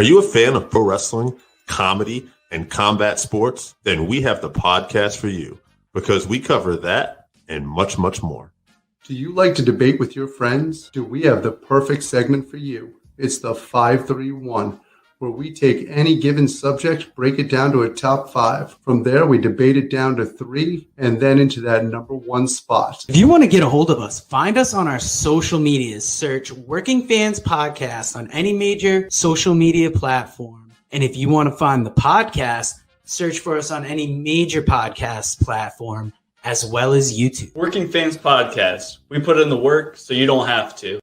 Are you a fan of pro wrestling, comedy, and combat sports? Then we have the podcast for you because we cover that and much, much more. Do you like to debate with your friends? Do we have the perfect segment for you? It's the 531, where we take any given subject, break it down to a top 5. From there, we debate it down to 3, and then into that number 1 spot. If you want to get a hold of us, find us on our social medias. Search Working Fans Podcast on any major social media platform. And if you want to find the podcast, search for us on any major podcast platform, as well as YouTube. Working Fans Podcast. We put in the work so you don't have to.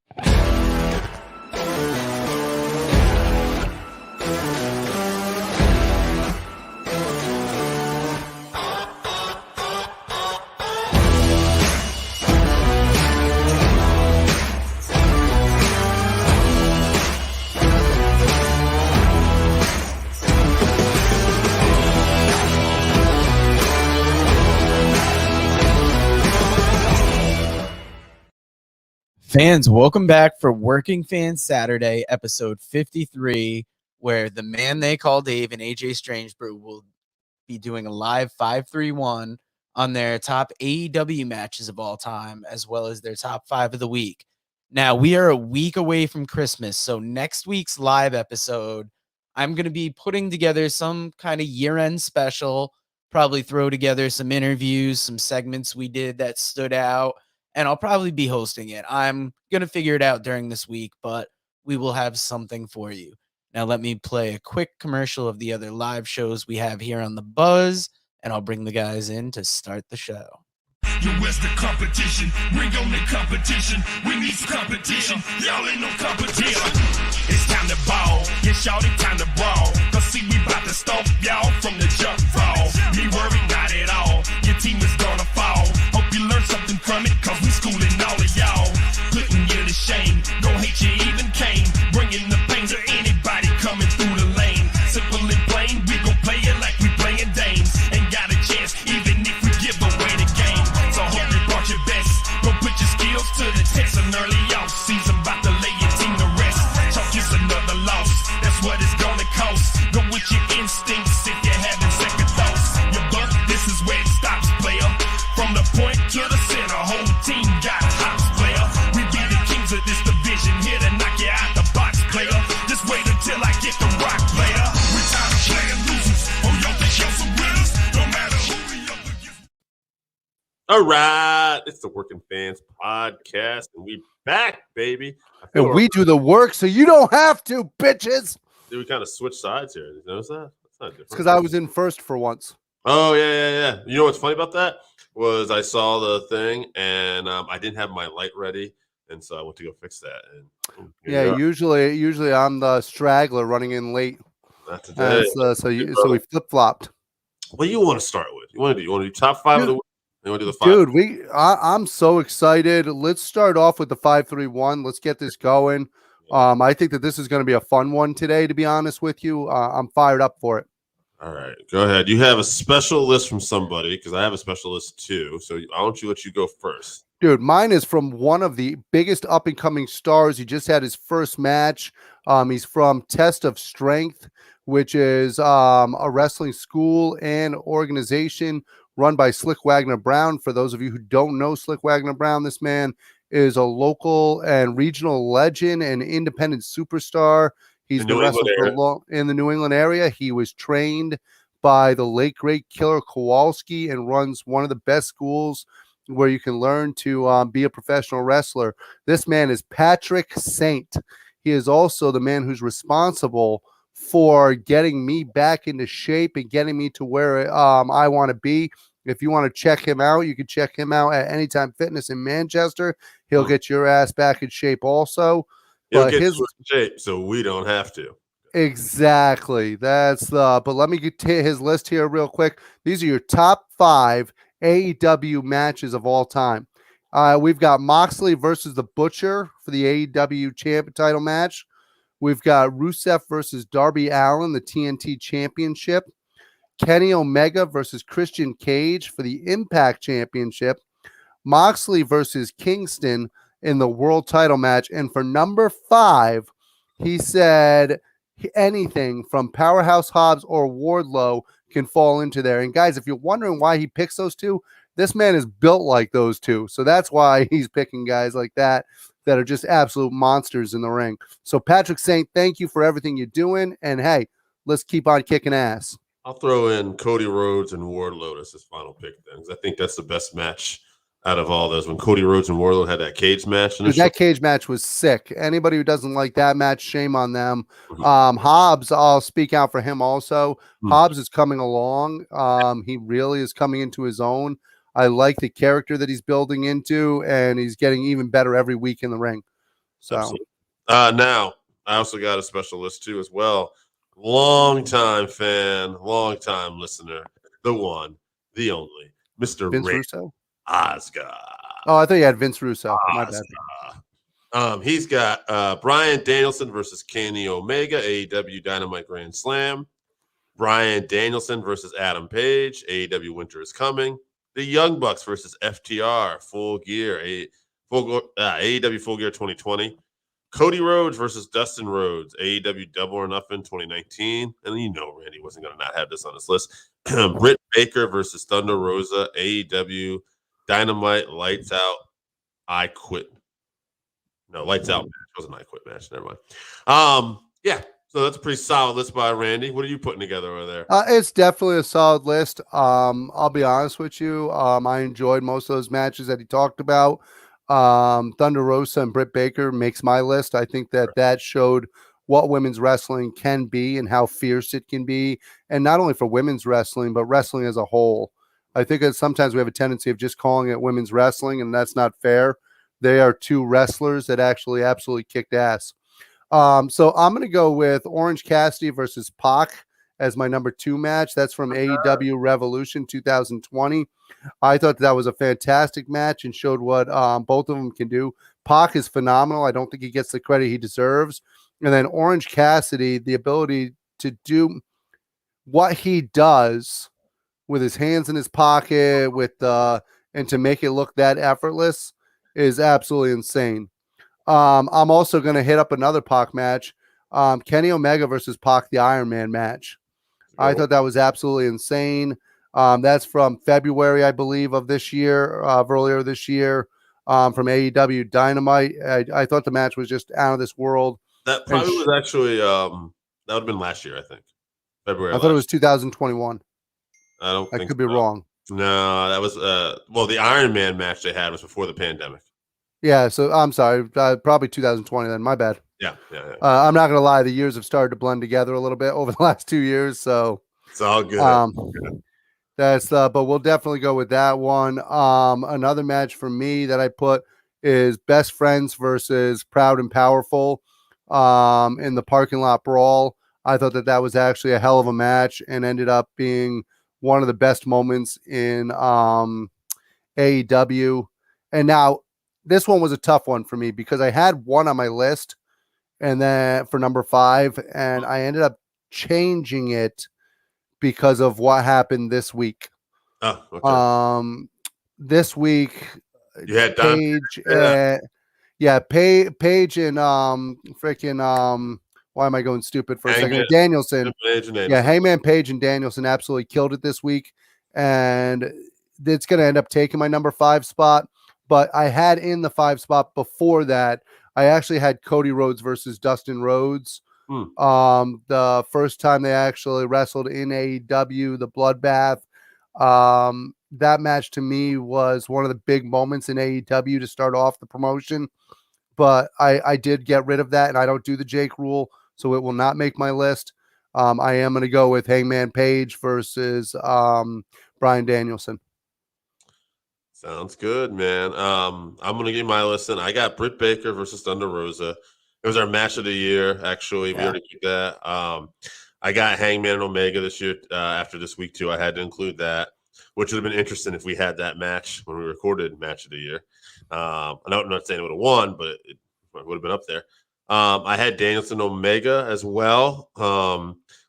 Fans, welcome back for Working Fans Saturday, episode 53, where the man they call Dave and AJ Strangebrew will be doing a live 531 on their top AEW matches of all time, as well as their top 5 of the week. Now, we are a week away from Christmas, so next week's live episode, I'm going to be putting together some kind of year-end special, probably throw together some interviews, some segments we did that stood out, and I'll probably be hosting it. I'm going to figure it out during this week, but we will have something for you. Now, let me play a quick commercial of the other live shows we have here on The Buzz, and I'll bring the guys in to start the show. You where's the competition? Bring on the competition. We need some competition. Y'all ain't no competition. It's time to ball. Yeah, shawty, time to brawl. Cause see, we about to stomp y'all from the jump ball. Me worried not at all. Your team is gonna fall. Hope you learn something from it, cause we schooling all of y'all. Putting you to shame. Don't hate you even came. Bringing the pain to anybody coming through the lane. Simple and plain, we gon' play it like we playing dames. Ain't got a chance, even if we give away the game. So hope you brought your best. Go put your skills to the test. An early off season, about to lay your team to rest. Talk is another loss. That's what it's gonna cost. Go with your instincts if you're having second thoughts. Your buck, this is where it stops, player. From the point to the center, whole team got hops, player. We be the kings of this division, here to knock you out the box, player. Just wait until I get the rock, player. We tired of playing losers. Oh, y'all think y'all some winners? No matter who we up against. All right, it's the Working Fans Podcast, and we back, baby. And we do the work so you don't have to, bitches. Dude, we kind of switched sides here. Did you notice that? That's not different. It's because I was in first for once. Oh, yeah. You know what's funny about that? Was I saw the thing, and I didn't have my light ready, and so I went to go fix that. And Yeah, usually I'm the straggler running in late. Not today. So we flip-flopped. What do you want to start with? You want to do top 5 of the week? You want to do the 5? Dude, I'm so excited. Let's start off with the 531. Let's get this going. I think that this is going to be a fun one today, to be honest with you. I'm fired up for it. All right, go ahead. You have a special list from somebody, because I have a special list too. So I want you to let you go first. Dude, mine is from one of the biggest up-and-coming stars. He just had his first match. He's from Test of Strength, which is a wrestling school and organization run by Slick Wagner Brown. For those of you who don't know Slick Wagner Brown, this man is a local and regional legend and independent superstar. He's been wrestling for long in the New England area. He was trained by the late, great Killer Kowalski and runs one of the best schools where you can learn to be a professional wrestler. This man is Patrick Saint. He is also the man who's responsible for getting me back into shape and getting me to where I want to be. If you want to check him out, you can check him out at Anytime Fitness in Manchester. He'll get your ass back in shape also. He'll get in shape so we don't have to. Exactly. But let me get to his list here real quick. These are your top 5 AEW matches of all time. We've got Moxley versus The Butcher for the AEW champion title match. We've got Rusev versus Darby Allin, the TNT Championship. Kenny Omega versus Christian Cage for the Impact Championship. Moxley versus Kingston in the world title match. And for number 5, he said anything from Powerhouse Hobbs or Wardlow can fall into there. And guys, if you're wondering why he picks those two, this man is built like those two. So that's why he's picking guys like that are just absolute monsters in the ring. So Patrick Saint, thank you for everything you're doing. And hey, let's keep on kicking ass. I'll throw in Cody Rhodes and Wardlow as his final pick then, because I think that's the best match out of all those. When Cody Rhodes and Wardlow had that cage match. Dude, that cage match was sick. Anybody who doesn't like that match, shame on them. Mhm. Hobbs, I'll speak out for him also. Mhm. Hobbs is coming along. He really is coming into his own. I like the character that he's building into, and he's getting even better every week in the ring. So Absolutely. Now, I also got a special list too as well. Long time fan, long time listener, the one, the only, Mr. Vince Ray Russo. Oscar. Oh, I thought you had Vince Russo. My bad. He's got Bryan Danielson versus Kenny Omega, AEW Dynamite Grand Slam. Bryan Danielson versus Adam Page, AEW Winter is Coming. The Young Bucks versus FTR, Full Gear, AEW Full Gear 2020. Cody Rhodes versus Dustin Rhodes, AEW Double or Nothing 2019. And you know Randy wasn't going to not have this on his list. Britt Baker versus Thunder Rosa, AEW Dynamite Lights Out, I Quit. No, Lights Out match. It was an I Quit match. Never mind. Yeah, so that's a pretty solid list by Randy. What are you putting together over there? It's definitely a solid list. I'll be honest with you. I enjoyed most of those matches that he talked about. Thunder Rosa and Britt Baker makes my list. I think that showed what women's wrestling can be and how fierce it can be. And not only for women's wrestling, but wrestling as a whole. I think that sometimes we have a tendency of just calling it women's wrestling, and that's not fair. They are two wrestlers that actually absolutely kicked ass. So I'm going to go with Orange Cassidy versus Pock as my number 2 match. That's from AEW Revolution 2020. I thought that was a fantastic match and showed what both of them can do. Pock is phenomenal. I don't think he gets the credit he deserves. And then Orange Cassidy, the ability to do what he does with his hands in his pocket, and to make it look that effortless is absolutely insane. I'm also going to hit up another Pock match, Kenny Omega versus Pock, the Iron Man match. I thought that was absolutely insane. That's from February, I believe, of this year, earlier this year, from AEW Dynamite. I thought the match was just out of this world. That probably was actually that would have been last year, I think. February. I thought it was 2021. I don't think I could be wrong. No, that was the Iron Man match they had was before the pandemic. Yeah, so I'm sorry, probably 2020 then. My bad. Yeah. I'm not gonna lie, the years have started to blend together a little bit over the last 2 years, so it's all good. That's but we'll definitely go with that one. Another match for me that I put is Best Friends versus Proud and Powerful in the parking lot brawl. I thought that was actually a hell of a match and ended up being one of the best moments in AEW. And now this one was a tough one for me because I had one on my list and then for number 5, and I ended up changing it because of what happened this week. Oh, okay. This week you had Paige, Paige and freaking why am I going stupid for a second? Danielson. Yeah, Hangman Page and Danielson absolutely killed it this week, and it's going to end up taking my number 5 spot. But I had in the 5 spot before that, I actually had Cody Rhodes versus Dustin Rhodes. The first time they actually wrestled in AEW, the Bloodbath. That match to me was one of the big moments in AEW to start off the promotion. But I did get rid of that, and I don't do the Jake rule, so it will not make my list. I am going to go with Hangman Page versus Bryan Danielson. Sounds good, man. I'm going to give my list in. I got Britt Baker versus Thunder Rosa. It was our match of the year, actually. We already did that. I got Hangman and Omega this year after this week, too. I had to include that, which would have been interesting if we had that match when we recorded match of the year. I'm not saying it would have won, but it would have been up there. I had Danielson Omega as well.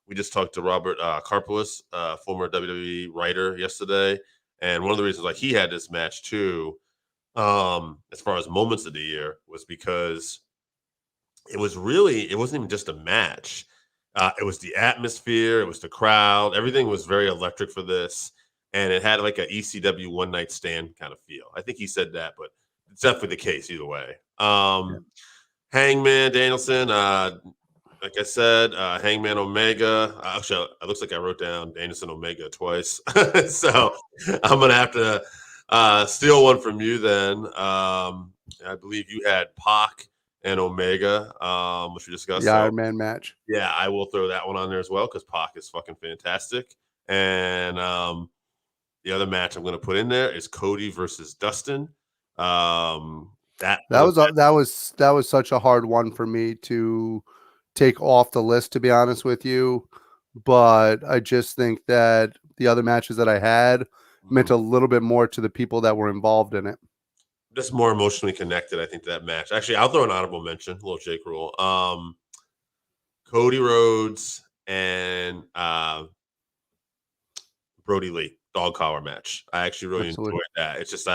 We just talked to Robert Karpolis, former WWE writer, yesterday. And one of the reasons he had this match, too, as far as moments of the year, was because it wasn't even just a match. It was the atmosphere, it was the crowd, everything was very electric for this, and it had like a ECW one night stand kind of feel. I think he said that, but it's definitely the case either way. Hangman Danielson, like I said, Hangman Omega. Actually, it looks like I wrote down Danielson Omega twice, so I'm gonna have to steal one from you then. I believe you had Pock and Omega, which we discussed. The So, Iron Man match. yeah, I will throw that one on there as well because Pock is fucking fantastic. And the other match I'm going to put in there is Cody versus Dustin. That was such a hard one for me to take off the list, to be honest with you. But I just think that the other matches that I had meant a little bit more to the people that were involved in it. Just more emotionally connected, I think, to that match. Actually, I'll throw an honorable mention, a little Jake rule. Cody Rhodes and Brody Lee dog collar match. I actually really enjoyed that. It's just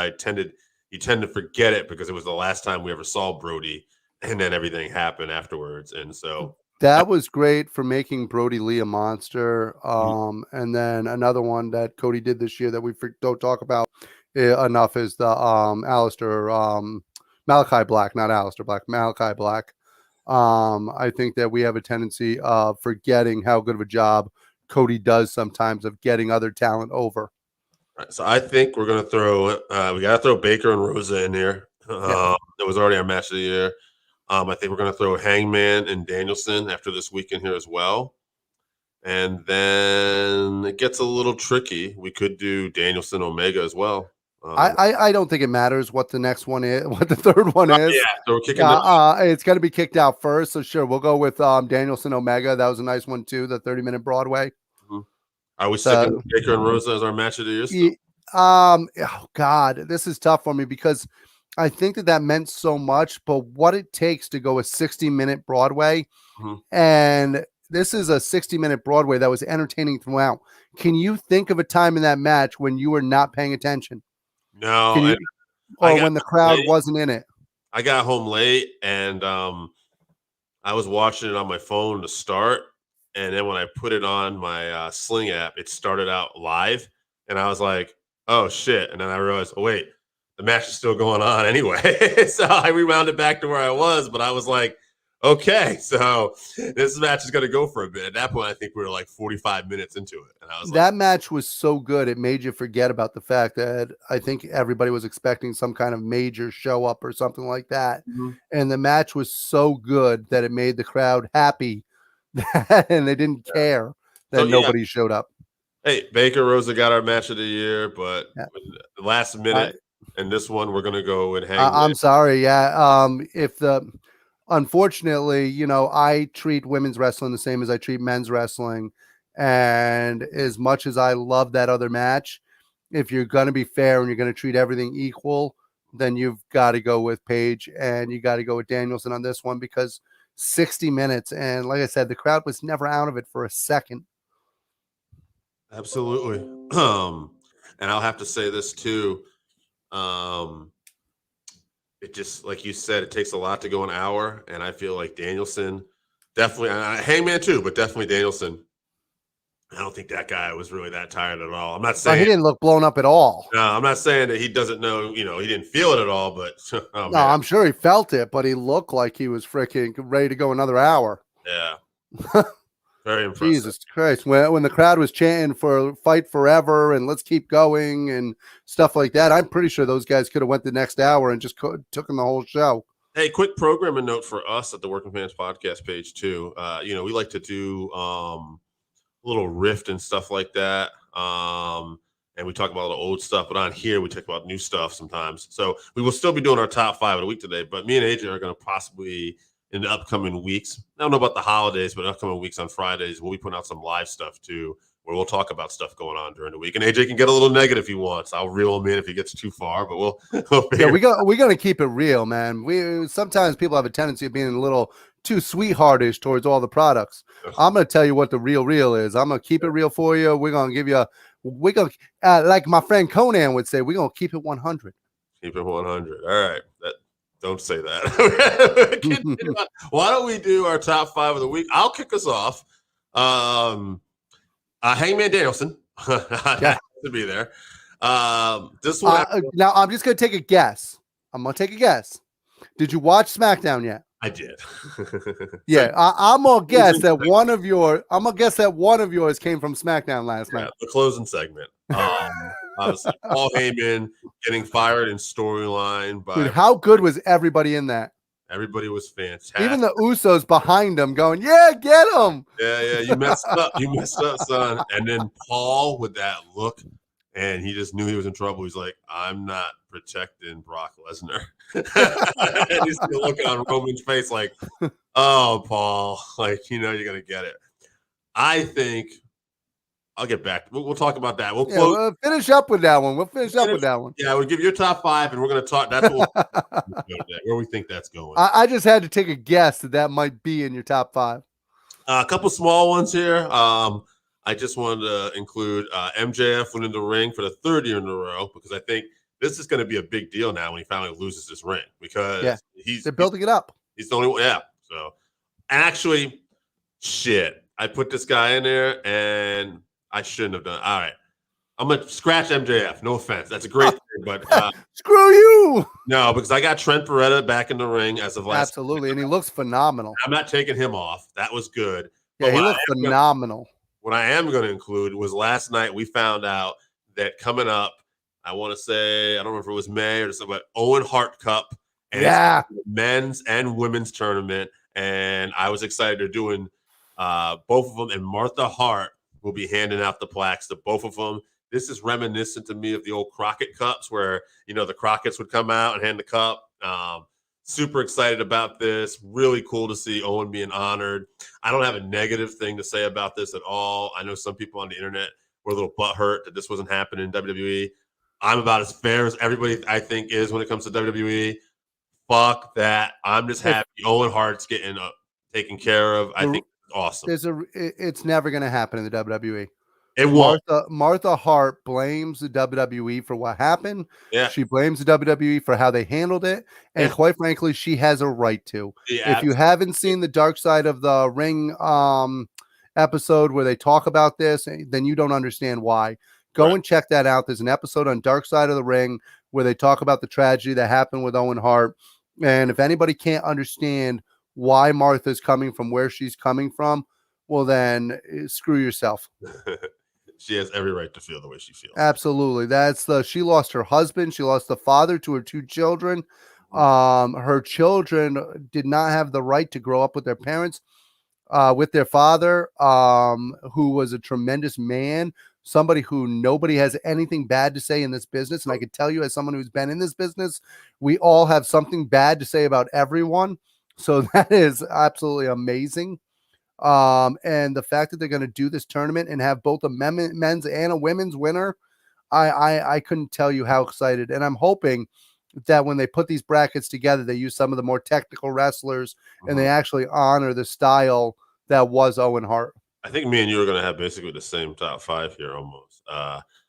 you tend to forget it because it was the last time we ever saw Brody, and then everything happened afterwards. And so that was great for making Brody Lee a monster. And then another one that Cody did this year that we don't talk about enough is the Malachi Black, not Aleister Black, Malachi Black. I think that we have a tendency of forgetting how good of a job Cody does sometimes of getting other talent over. Right, so I think we're going to throw we got to throw Baker and Rosa in here. It was already our match of the year. I think we're going to throw Hangman and Danielson after this weekend here as well. And then it gets a little tricky. We could do Danielson Omega as well. I don't think it matters what the next one is, what the third one is. Yeah, so we're kicking it's going to be kicked out first. So sure, we'll go with Danielson Omega. That was a nice one too. The 30-minute Broadway. Mm-hmm. Are we sticking with Baker and Rosa as our match of the year still? Oh God, this is tough for me because I think that meant so much. But what it takes to go a 60-minute Broadway, and this is a 60-minute Broadway that was entertaining throughout. Can you think of a time in that match when you were not paying attention? No, or when the crowd wasn't in it? I got home late and I was watching it on my phone to start. And then when I put it on my Sling app, it started out live. And I was like, oh, shit. And then I realized, oh, wait, the match is still going on anyway. So I rewound it back to where I was. But I was like, okay, so this match is going to go for a bit. At that point, I think we were like 45 minutes into it. And I was that match was so good. It made you forget about the fact that I think everybody was expecting some kind of major show up or something like that. And the match was so good that it made the crowd happy and they didn't care that nobody showed up. Hey, Baker Rosa got our match of the year, but the last minute and this one, we're going to go and hang. I'm sorry. Unfortunately, I treat women's wrestling the same as I treat men's wrestling. And as much as I love that other match, if you're going to be fair and you're going to treat everything equal, then you've got to go with Paige and you got to go with Danielson on this one because 60 minutes. And like I said, the crowd was never out of it for a second. Absolutely. And I'll have to say this too. It just, like you said, it takes a lot to go an hour. And I feel like Danielson definitely, Hangman too, but definitely Danielson. I don't think that guy was really that tired at all. I'm not saying he didn't look blown up at all. No, I'm not saying that he doesn't know, he didn't feel it at all, but no, I'm sure he felt it, but he looked like he was freaking ready to go another hour. Yeah. Very impressive. Jesus Christ. When the crowd was chanting for fight forever and let's keep going and stuff like that, I'm pretty sure those guys could have went the next hour and just took them the whole show. Hey, quick programming note for us at the Working Fans Podcast page too. We like to do little rift and stuff like that. And we talk about the old stuff, but on here we talk about new stuff sometimes. So we will still be doing our top 5 of the week today, but me and AJ are going to possibly in the upcoming weeks, I don't know about the holidays, but upcoming weeks on Fridays, we'll be putting out some live stuff too, where we'll talk about stuff going on during the week. And AJ can get a little negative if he wants. I'll reel him in if he gets too far, but we're going to keep it real, man. Sometimes people have a tendency of being a little too sweetheartish towards all the products. I'm going to tell you what the real is. I'm going to keep it real for you. We're going to give you like my friend Conan would say, we're going to keep it 100. Keep it 100. All right. Don't say that. Why don't we do our top 5 of the week? I'll kick us off. Hangman Danielson Yeah. to be there. This one, Now I'm just gonna take a guess. Did you watch SmackDown yet? I did. Yeah, I'm gonna guess that one of yours came from SmackDown last night. The closing segment. Obviously, Paul Heyman getting fired in storyline by Dude, how good was everybody in that? everybody was fantastic. Even the Usos behind him going, "Yeah, get him." Yeah, you messed up. You messed up, son. And then Paul with that look, and he just knew he was in trouble. He's like, I'm not protecting Brock Lesnar. And he's the look on Roman's face like, oh, Paul, like, you're going to get it. I think I'll get back. We'll talk about that. We'll finish up with that one. Yeah, we'll give you your top 5, and we're going to talk. That's what where we think that's going. I just had to take a guess that might be in your top 5. A couple small ones here. I just wanted to include MJF went in the ring for the 3rd year in a row because I think this is going to be a big deal now when he finally loses this ring because they're building it up. He's the only one. Yeah. So actually, shit, I put this guy in there and I shouldn't have done. All right. I'm going to scratch MJF. No offense. That's a great thing, but screw you. No, because I got Trent Beretta back in the ring as of last. Absolutely. And he looks phenomenal. I'm not taking him off. That was good. Yeah, he looked phenomenal. What I am going to include was last night we found out that coming up, I want to say, I don't remember if it was May or something, but Owen Hart Cup. And it's men's and women's tournament. And I was excited they're doing both of them. And Martha Hart will be handing out the plaques to both of them. This is reminiscent to me of the old Crockett Cups where, the Crockett's would come out and hand the cup. Super excited about this. Really cool to see Owen being honored. I don't have a negative thing to say about this at all. I know some people on the internet were a little butthurt that this wasn't happening in WWE. I'm about as fair as everybody, I think, is when it comes to WWE. Fuck that. I'm just happy Owen Hart's getting taken care of. I think it's awesome. It's never going to happen in the WWE. It won't. Martha Hart blames the WWE for what happened. Yeah. She blames the WWE for how they handled it. And quite frankly, she has a right to. Yeah, if you haven't seen the Dark Side of the Ring episode where they talk about this, then you don't understand why. Go and check that out. There's an episode on Dark Side of the Ring where they talk about the tragedy that happened with Owen Hart. And if anybody can't understand why Martha's coming from where she's coming from, well, then screw yourself. She has every right to feel the way she feels. Absolutely. She lost her husband. She lost the father to her 2 children. Her children did not have the right to grow up with their parents, with their father, who was a tremendous man, somebody who nobody has anything bad to say in this business. And I can tell you, as someone who's been in this business, we all have something bad to say about everyone. So that is absolutely amazing. And the fact that they're going to do this tournament and have both a men's and a women's winner, I couldn't tell you how excited. And I'm hoping that when they put these brackets together, they use some of the more technical wrestlers and they actually honor the style that was Owen Hart. I think me and you are going to have basically the same top 5 here almost.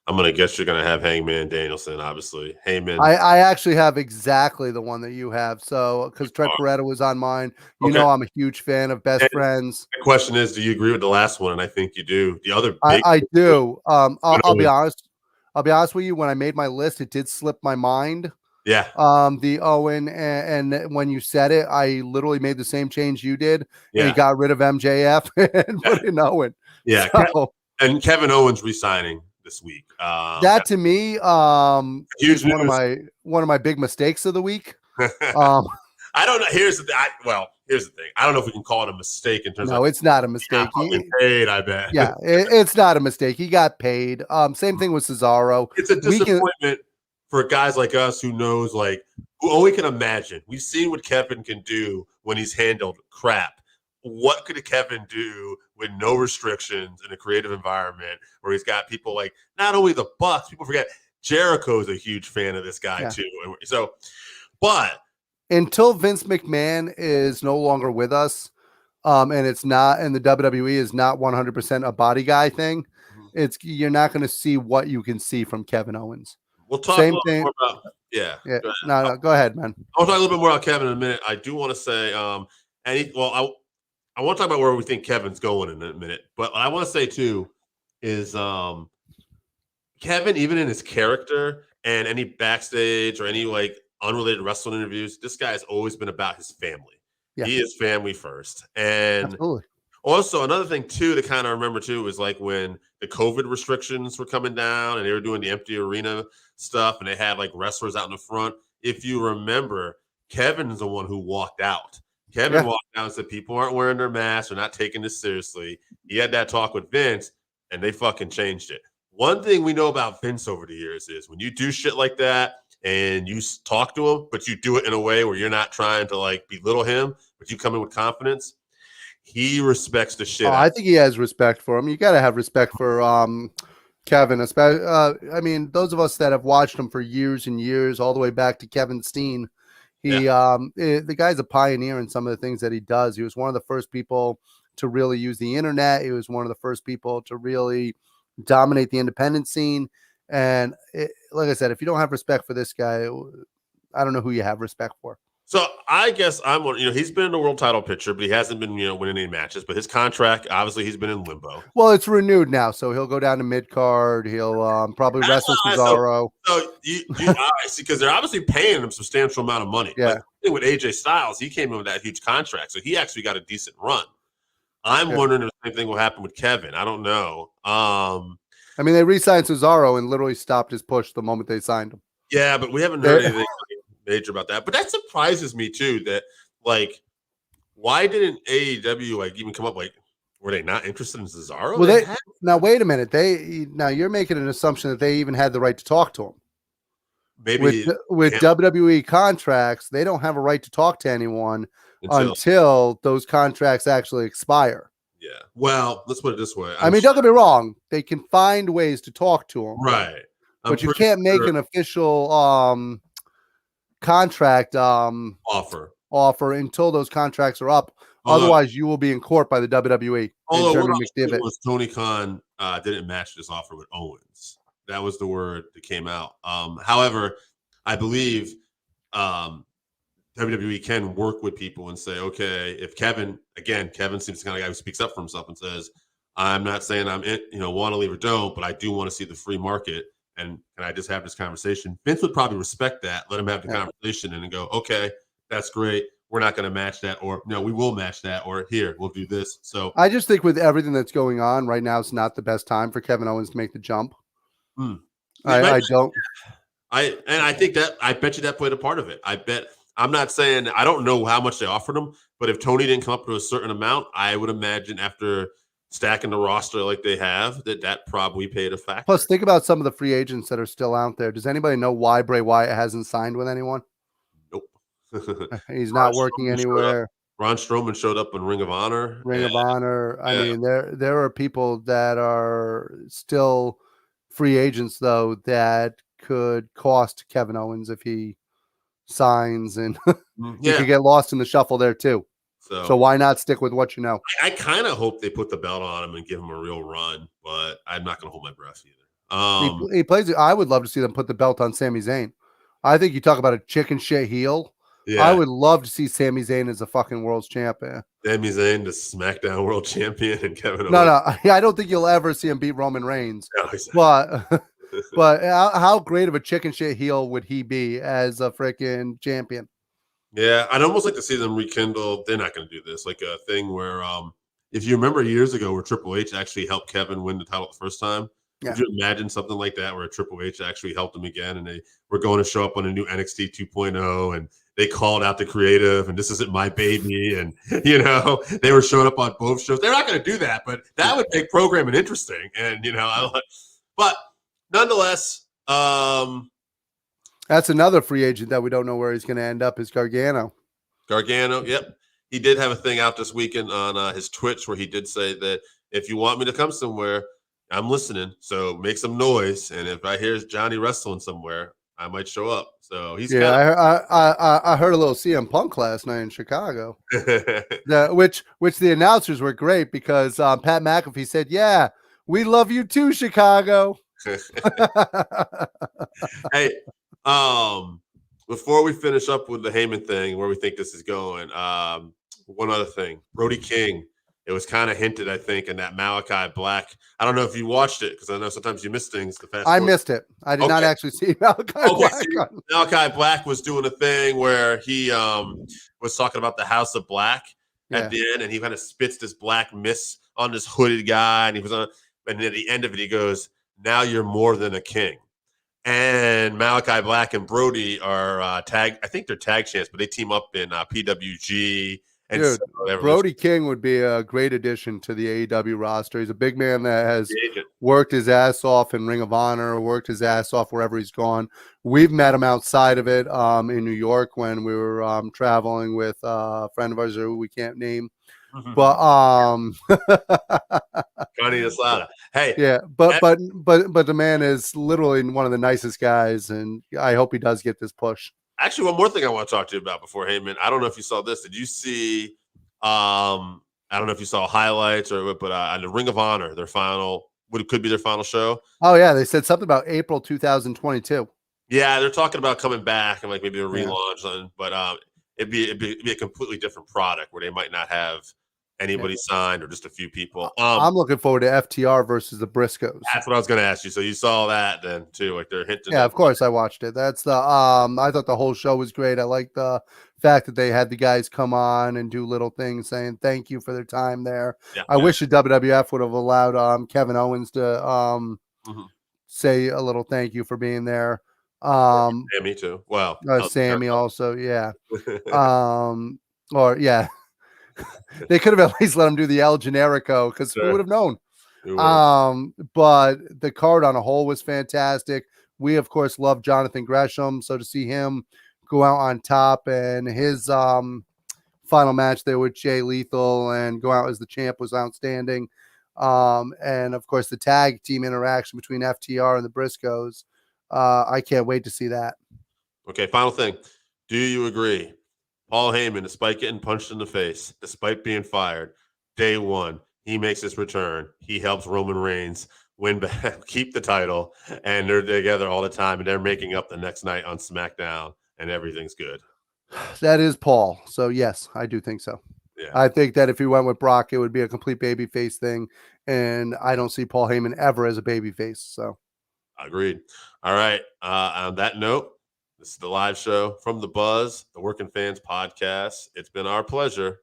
I'm going to guess you're going to have Hangman Danielson, obviously. Heyman. I actually have exactly the one that you have. So, because Trent Beretta was on mine. You know I'm a huge fan of Best Friends. The question is, do you agree with the last one? And I think you do. The other I do. I'll be honest. I'll be honest with you. When I made my list, it did slip my mind. Yeah. The Owen and when you said it, I literally made the same change you did. Yeah. And got rid of MJF and put in Owen. Yeah. So, and Kevin Owens resigning this week. That to me, huge is one of my big mistakes of the week. I don't know. Here's the thing. I don't know if we can call it a mistake in terms of. No, it's not a mistake. He paid, I bet. Yeah, it's not a mistake. He got paid. Same thing with Cesaro. It's a disappointment for guys like us who knows, like, who only can imagine. We've seen what Kevin can do when he's handled crap. What could Kevin do with no restrictions in a creative environment where he's got people like not only the Bucks, people forget Jericho's a huge fan of this guy too. So, but until Vince McMahon is no longer with us, and it's not, and the WWE is not 100% a body guy thing, you're not going to see what you can see from Kevin Owens. We'll talk Same more thing. about No, go ahead, man. I'll talk a little bit more about Kevin in a minute. I do want to say, I want to talk about where we think Kevin's going in a minute, but what I want to say too is Kevin, even in his character and any backstage or any like unrelated wrestling interviews, this guy has always been about his family. Yeah. He is family first. And Absolutely. also another thing too to kind of remember too was like when the COVID restrictions were coming down and they were doing the empty arena stuff and they had like wrestlers out in the front. If you remember, Kevin's the one who walked out. Kevin walked out and said people aren't wearing their masks, they're not taking this seriously. He had that talk with Vince and they fucking changed it. One thing we know about Vince over the years is when you do shit like that and you talk to him, but you do it in a way where you're not trying to like belittle him, but you come in with confidence, he respects the shit. I think he has respect for him. You got to have respect for Kevin. Especially, I mean, those of us that have watched him for years and years, all the way back to Kevin Steen, the guy's a pioneer in some of the things that he does. He was one of the first people to really use the internet. He was one of the first people to really dominate the independent scene. And like I said, if you don't have respect for this guy, I don't know who you have respect for. So I guess he's been in the world title picture, but he hasn't been, winning any matches. But his contract, obviously, he's been in limbo. Well, it's renewed now, so he'll go down to mid card. He'll probably wrestle Cesaro. So you see, because they're obviously paying him a substantial amount of money. Yeah. Like, with AJ Styles, he came in with that huge contract, so he actually got a decent run. I'm wondering if the same thing will happen with Kevin. I don't know. I mean, they re-signed Cesaro and literally stopped his push the moment they signed him. Yeah, but we haven't heard anything major about that. But that surprises me too. That like, why didn't AEW like even come up? Like, were they not interested in Cesaro? Well, now wait a minute. Now you're making an assumption that they even had the right to talk to him. Maybe with WWE contracts, they don't have a right to talk to anyone until those contracts actually expire. Yeah. Well, let's put it this way. I mean, don't get me wrong. They can find ways to talk to him. Right. But you can't make an official contract offer until those contracts are up. Otherwise, you will be in court by the WWE. Although was Tony Khan didn't match this offer with Owens. That was the word that came out. However, I believe WWE can work with people and say, okay, if Kevin seems the kind of guy who speaks up for himself and says, I'm not saying I'm want to leave or don't, but I do want to see the free market. And can I just have this conversation? Vince would probably respect that. Let him have the conversation and then go, okay, that's great. We're not going to match that, or no, we will match that, or here, we'll do this. So I just think with everything that's going on right now, it's not the best time for Kevin Owens to make the jump. I don't. I think that I bet you that played a part of it. I'm not saying I don't know how much they offered him, but if Tony didn't come up to a certain amount, I would imagine after stacking the roster like they have, that probably paid a factor. Plus, think about some of the free agents that are still out there. Does anybody know why Bray Wyatt hasn't signed with anyone? Nope. He's not working anywhere. Braun Strowman showed up in Ring of Honor. I mean, there are people that are still free agents, though, that could cost Kevin Owens if he signs, and he could get lost in the shuffle there, too. So why not stick with what you know? I kind of hope they put the belt on him and give him a real run, but I'm not going to hold my breath either. He plays. I would love to see them put the belt on Sami Zayn. I think you talk about a chicken shit heel. Yeah. I would love to see Sami Zayn as a fucking world's champion. Sami Zayn, the SmackDown world champion, and Kevin Owens. No, I don't think you'll ever see him beat Roman Reigns. No, exactly. But how great of a chicken shit heel would he be as a freaking champion? Yeah, I'd almost like to see them rekindle. They're not going to do this, like a thing where, if you remember years ago where Triple H actually helped Kevin win the title the first time, could you imagine something like that where Triple H actually helped him again and they were going to show up on a new NXT 2.0 and they called out the creative and this isn't my baby and, they were showing up on both shows. They're not going to do that, but that would make programming interesting. And, but nonetheless, that's another free agent that we don't know where he's going to end up is Gargano. Yep. He did have a thing out this weekend on his Twitch where he did say that if you want me to come somewhere, I'm listening. So make some noise. And if I hear Johnny wrestling somewhere, I might show up. So he's I heard a little CM Punk last night in Chicago, which the announcers were great because Pat McAfee said, "Yeah, we love you too, Chicago." Hey. Before we finish up with the Heyman thing, where we think this is going, one other thing. Brody King. It was kind of hinted, I think, in that Malachi Black. I don't know if you watched it because I know sometimes you miss things. I missed it. I did not actually see Malachi Black. See, Malachi Black was doing a thing where he was talking about the House of Black at the end, and he kind of spits this black mist on this hooded guy, and he was on. And at the end of it, he goes, "Now you're more than a king." And Malachi Black and Brody are tag. I think they're tag champs, but they team up in PWG. And dude, Brody King would be a great addition to the AEW roster. He's a big man that has worked his ass off in Ring of Honor, worked his ass off wherever he's gone. We've met him outside of it in New York when we were traveling with a friend of ours who we can't name. But Connie Eslada. Hey, yeah, but the man is literally one of the nicest guys, and I hope he does get this push. Actually, one more thing I want to talk to you about before Heyman. I don't know if you saw this. Did you see? I don't know if you saw highlights or what, but on the Ring of Honor, their final, what could be their final show. Oh yeah, they said something about April 2022. Yeah, they're talking about coming back and like maybe a relaunch, but it'd be a completely different product where they might not have anybody signed or just a few people. I'm looking forward to FTR versus the Briscoes. That's what I was going to ask you. So you saw that then too, like they're hinting. Yeah, of course I watched it. That's the I thought the whole show was great. I like the fact that they had the guys come on and do little things saying thank you for their time there. I wish the WWF would have allowed Kevin Owens to say a little thank you for being there. Me too. Wow. Sammy also, yeah. Or yeah. They could have at least let him do the El Generico because who would have known? But the card on a whole was fantastic. We of course love Jonathan Gresham, so to see him go out on top and his final match there with Jay Lethal and go out as the champ was outstanding. And of course the tag team interaction between FTR and the Briscoes. I can't wait to see that. Okay, final thing. Do you agree? Paul Heyman, despite getting punched in the face, despite being fired, day one, he makes his return. He helps Roman Reigns win back, keep the title, and they're together all the time, and they're making up the next night on SmackDown, and everything's good. That is Paul. So, yes, I do think so. Yeah. I think that if he went with Brock, it would be a complete babyface thing, and I don't see Paul Heyman ever as a babyface. So, agreed. All right. On that note, this is the live show from The Buzz, the Working Fans Podcast. It's been our pleasure.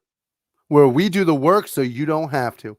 Where we do the work so you don't have to.